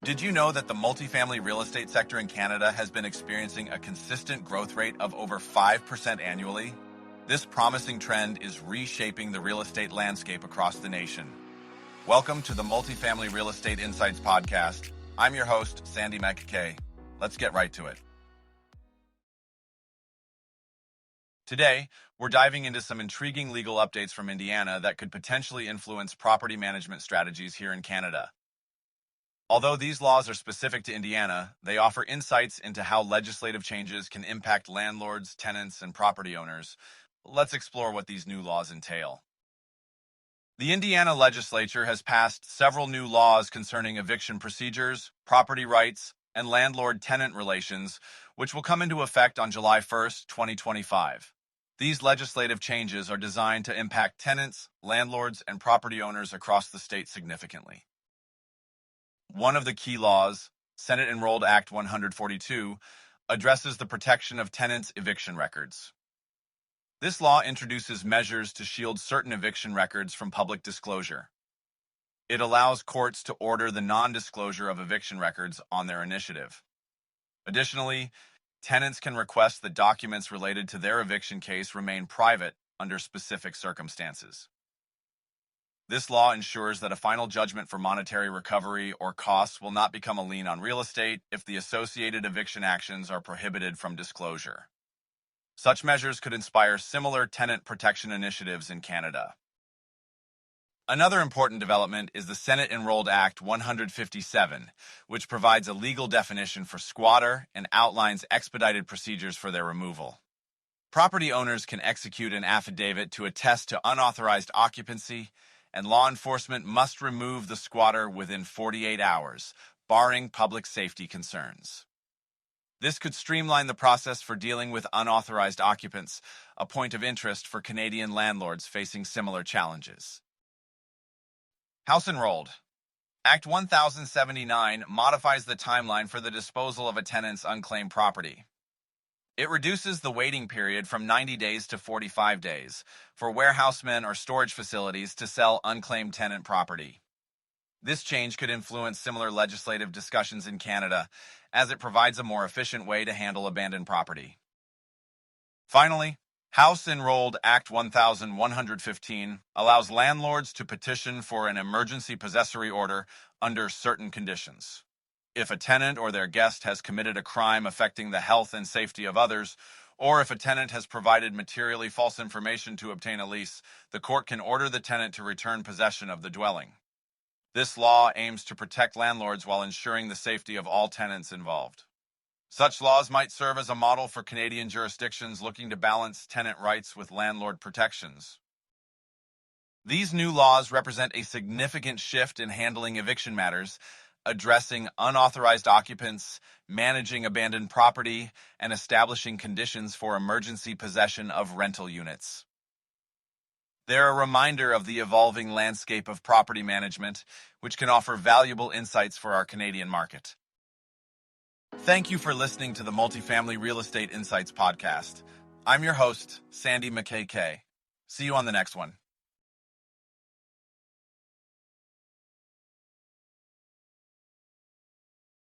Did you know that the multifamily real estate sector in Canada has been experiencing a consistent growth rate of over 5% annually? This promising trend is reshaping the real estate landscape across the nation. Welcome to the Multifamily Real Estate Insights Podcast. I'm your host, MacKay. Let's get right to it. Today, we're diving into some intriguing legal updates from Indiana that could potentially influence property management strategies here in Canada. Although these laws are specific to Indiana, they offer insights into how legislative changes can impact landlords, tenants, and property owners. Let's explore what these new laws entail. The Indiana legislature has passed several new laws concerning eviction procedures, property rights, and landlord-tenant relations, which will come into effect on July 1st, 2025. These legislative changes are designed to impact tenants, landlords, and property owners across the state significantly. One of the key laws, Senate Enrolled Act 142, addresses the protection of tenants' eviction records. This law introduces measures to shield certain eviction records from public disclosure. It allows courts to order the non-disclosure of eviction records on their initiative. Additionally, tenants can request that documents related to their eviction case remain private under specific circumstances. This law ensures that a final judgment for monetary recovery or costs will not become a lien on real estate if the associated eviction actions are prohibited from disclosure. Such measures could inspire similar tenant protection initiatives in Canada. Another important development is the Senate Enrolled Act 157, which provides a legal definition for squatter and outlines expedited procedures for their removal. Property owners can execute an affidavit to attest to unauthorized occupancy, and law enforcement must remove the squatter within 48 hours, barring public safety concerns. This could streamline the process for dealing with unauthorized occupants, a point of interest for Canadian landlords facing similar challenges. House Enrolled. Act 1079 modifies the timeline for the disposal of a tenant's unclaimed property. It reduces the waiting period from 90 days to 45 days for warehousemen or storage facilities to sell unclaimed tenant property. This change could influence similar legislative discussions in Canada, as it provides a more efficient way to handle abandoned property. Finally, House Enrolled Act 1115 allows landlords to petition for an emergency possessory order under certain conditions. If a tenant or their guest has committed a crime affecting the health and safety of others, or if a tenant has provided materially false information to obtain a lease, the court can order the tenant to return possession of the dwelling. This law aims to protect landlords while ensuring the safety of all tenants involved. Such laws might serve as a model for Canadian jurisdictions looking to balance tenant rights with landlord protections. These new laws represent a significant shift in handling eviction matters, addressing unauthorized occupants, managing abandoned property, and establishing conditions for emergency possession of rental units. They're a reminder of the evolving landscape of property management, which can offer valuable insights for our Canadian market. Thank you for listening to the Multifamily Real Estate Insights Podcast. I'm your host, MacKay. See you on the next one.